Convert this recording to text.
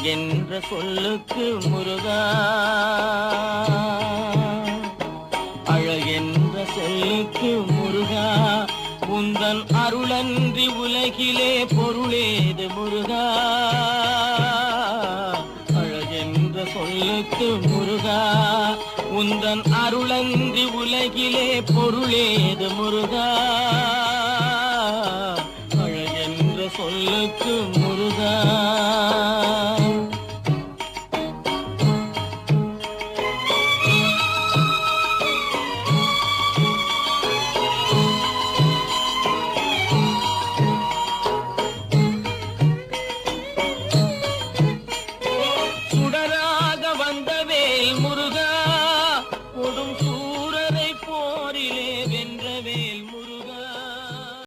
அழகென்ற சொல்லுக்கு முருகா, அழகென்ற சொல்லுக்கு முருகா, உந்தன் அருளன்றி உலகிலே பொருளேது முருகா. அழகென்ற சொல்லுக்கு முருகா, உந்தன் அருளன்றி உலகிலே பொருளேது முருகா.